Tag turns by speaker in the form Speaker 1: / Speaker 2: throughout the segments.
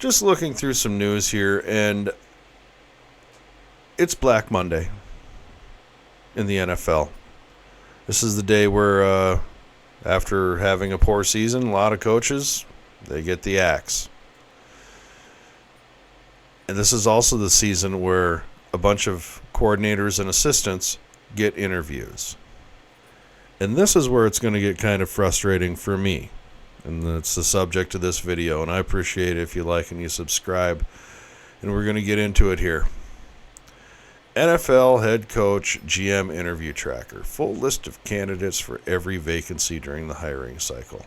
Speaker 1: just looking through some news here, and it's Black Monday in the NFL. This is the day where, after having a poor season, a lot of coaches, they get the axe. And this is also the season where a bunch of coordinators and assistants get interviews. And this is where it's going to get kind of frustrating for me. And that's the subject of this video. And I appreciate it if you like and you subscribe. And we're going to get into it here. NFL head coach GM interview tracker. Full list of candidates for every vacancy during the hiring cycle.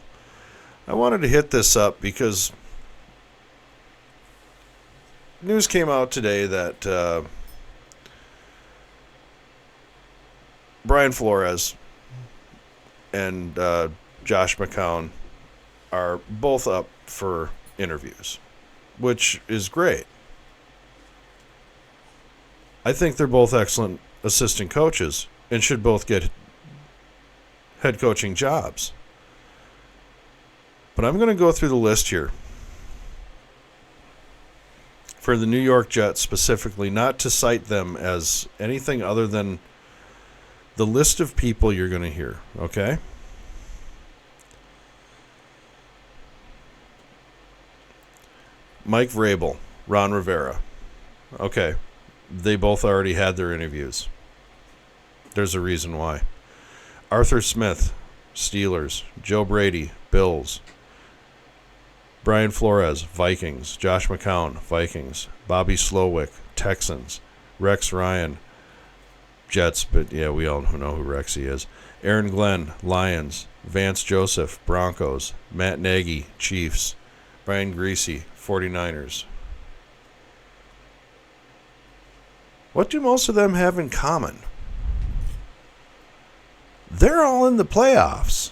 Speaker 1: I wanted to hit this up because news came out today that Brian Flores and Josh McCown are both up for interviews, which is great. I think they're both excellent assistant coaches and should both get head coaching jobs. But I'm going to go through the list here for the New York Jets specifically, not to cite them as anything other than the list of people you're going to hear, okay? Mike Vrabel, Ron Rivera. Okay. They both already had their interviews. There's a reason why. Arthur Smith, Steelers. Joe Brady, Bills. Brian Flores, Vikings. Josh McCown, Vikings. Bobby Slowick, Texans. Rex Ryan, Jets, but yeah, we all know who Rexy is. Aaron Glenn, Lions. Vance Joseph, Broncos. Matt Nagy, Chiefs. Brian Griese, 49ers. What do most of them have in common? They're all in the playoffs.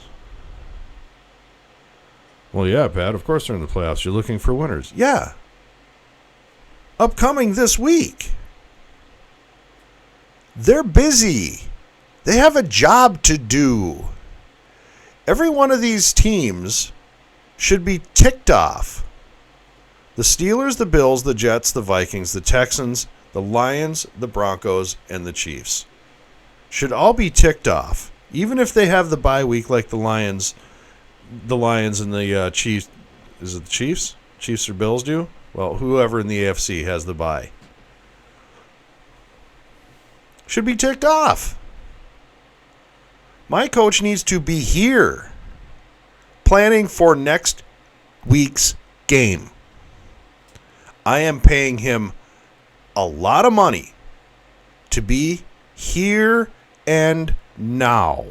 Speaker 1: Well, yeah, Pat, of course they're in the playoffs. You're looking for winners. Yeah. Upcoming this week. They're busy. They have a job to do. Every one of these teams should be ticked off. The Steelers, the Bills, the Jets, the Vikings, the Texans, the Lions, the Broncos, and the Chiefs should all be ticked off, even if they have the bye week like the Lions and the Chiefs. Is it the Chiefs? Chiefs or Bills do? Well, whoever in the AFC has the bye should be ticked off. My coach needs to be here planning for next week's game. I am paying him a lot of money to be here and now.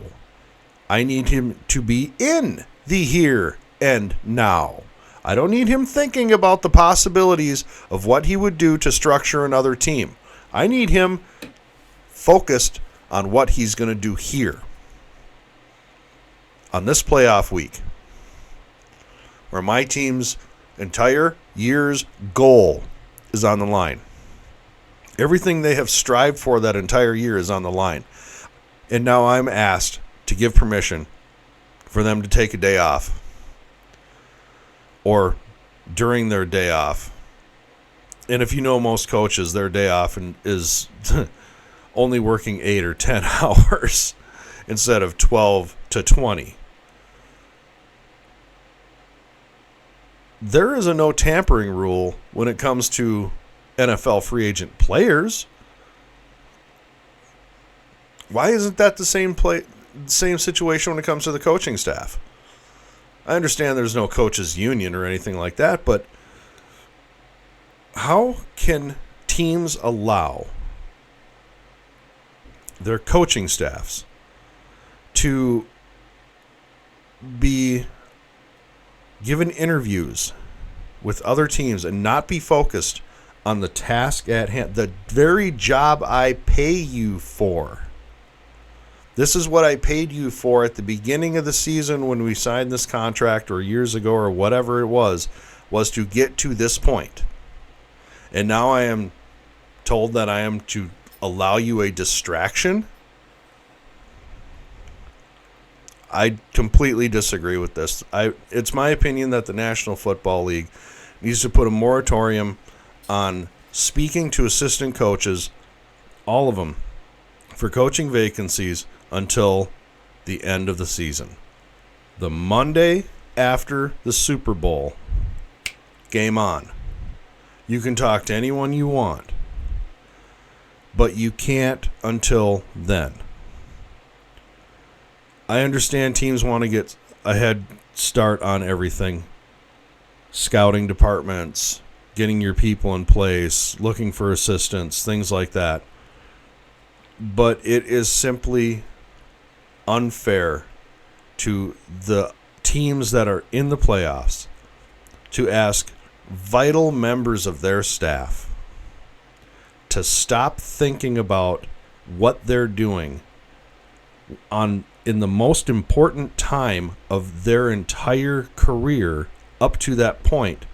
Speaker 1: I need him to be in the here and now. I don't need him thinking about the possibilities of what he would do to structure another team. I need him focused on what he's going to do here on this playoff week, where my team's entire year's goal is on the line. Everything they have strived for that entire year is on the line. And now I'm asked to give permission for them to take a day off, or during their day off. And if you know most coaches, their day off is only working 8 or 10 hours instead of 12 to 20. There is a no tampering rule when it comes to NFL free agent players. Why isn't that the same situation when it comes to the coaching staff? I understand there's no coaches union or anything like that, but how can teams allow their coaching staffs to be given interviews with other teams and not be focused on the task at hand, the very job I pay you for? This is what I paid you for at the beginning of the season when we signed this contract, or years ago, or whatever it was to get to this point. And now I am told that I am to allow you a distraction? I completely disagree with this. It's my opinion that the National Football League needs to put a moratorium on speaking to assistant coaches, all of them, for coaching vacancies until the end of the season. The Monday after the Super Bowl, game on. You can talk to anyone you want, but you can't until then. I understand teams want to get a head start on everything. Scouting departments, getting your people in place, looking for assistants, things like that. But it is simply unfair to the teams that are in the playoffs to ask vital members of their staff to stop thinking about what they're doing in the most important time of their entire career up to that point,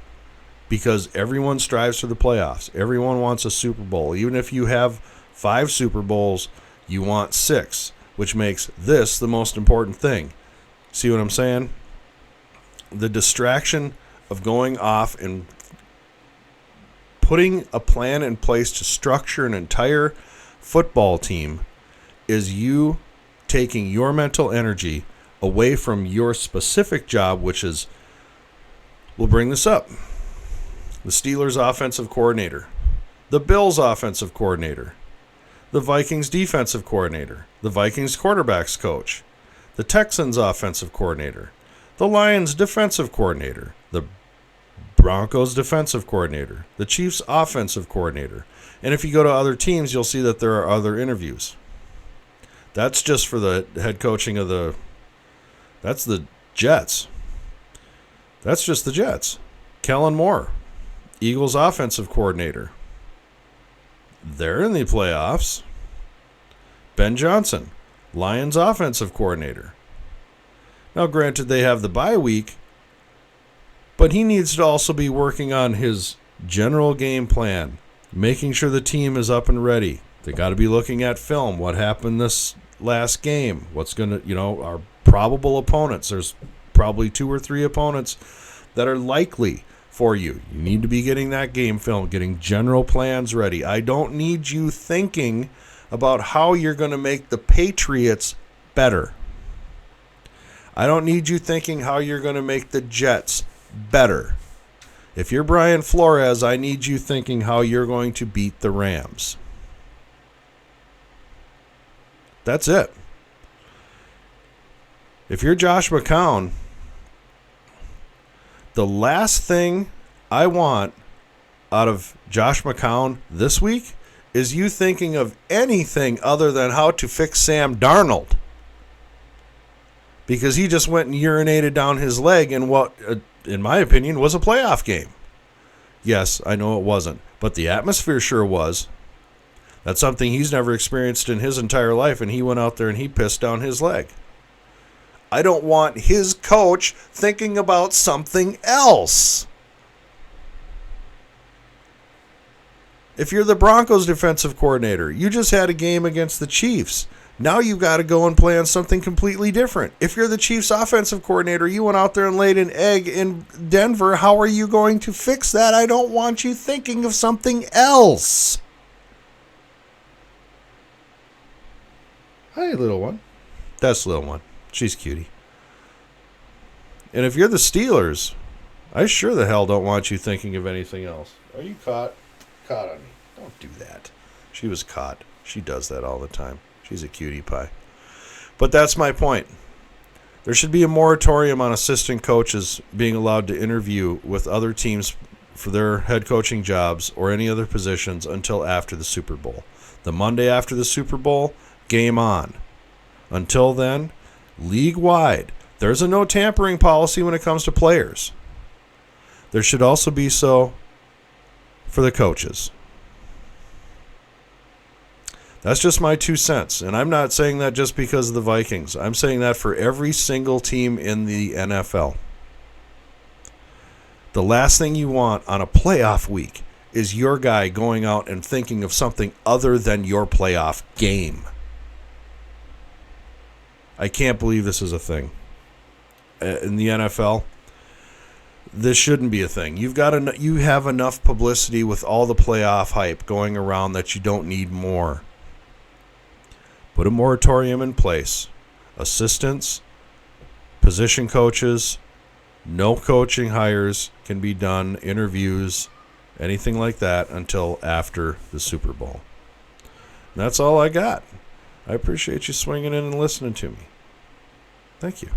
Speaker 1: because everyone strives for the playoffs. Everyone wants a Super Bowl. Even if you have 5 Super Bowls, you want 6, which makes this the most important thing. See what I'm saying? The distraction of going off and putting a plan in place to structure an entire football team is you taking your mental energy away from your specific job, which is, we'll bring this up, the Steelers offensive coordinator, the Bills offensive coordinator, the Vikings defensive coordinator, the Vikings quarterbacks coach, the Texans offensive coordinator, the Lions defensive coordinator, the Broncos defensive coordinator, the Chiefs offensive coordinator. And if you go to other teams, you'll see that there are other interviews. That's just for the head coaching of that's the Jets. That's just the Jets. Kellen Moore, Eagles offensive coordinator. They're in the playoffs. Ben Johnson, Lions offensive coordinator. Now, granted, they have the bye week, but he needs to also be working on his general game plan, making sure the team is up and ready. They got to be looking at film. What happened this last game? What's going to, our probable opponents. There's probably 2 or 3 opponents that are likely for you. You need to be getting that game film, getting general plans ready. I don't need you thinking about how you're going to make the Patriots better. I don't need you thinking how you're going to make the Jets better. If you're Brian Flores, I need you thinking how you're going to beat the Rams. That's it. If you're Josh McCown, the last thing I want out of Josh McCown this week is you thinking of anything other than how to fix Sam Darnold. Because he just went and urinated down his leg in what, in my opinion, was a playoff game. Yes, I know it wasn't, but the atmosphere sure was. That's something he's never experienced in his entire life, and he went out there and he pissed down his leg. I don't want his coach thinking about something else. If you're the Broncos defensive coordinator, you just had a game against the Chiefs. Now you've got to go and plan something completely different. If you're the Chiefs offensive coordinator, you went out there and laid an egg in Denver. How are you going to fix that? I don't want you thinking of something else. Hi, little one. That's little one. She's cutie. And if you're the Steelers, I sure the hell don't want you thinking of anything else. Are you caught? Caught on me. Don't do that. She was caught. She does that all the time. She's a cutie pie. But that's my point. There should be a moratorium on assistant coaches being allowed to interview with other teams for their head coaching jobs or any other positions until after the Super Bowl. The Monday after the Super Bowl, game on. Until then, league-wide, there's a no tampering policy when it comes to players. There should also be so for the coaches. That's just my 2 cents, and I'm not saying that just because of the Vikings. I'm saying that for every single team in the NFL. The last thing you want on a playoff week is your guy going out and thinking of something other than your playoff game. I can't believe this is a thing in the NFL. this shouldn't be a thing. You have enough publicity with all the playoff hype going around that you don't need more. Put a moratorium in place. Assistants, position coaches, no coaching hires can be done, interviews, anything like that until after the Super Bowl. And that's all I got. I appreciate you swinging in and listening to me. Thank you.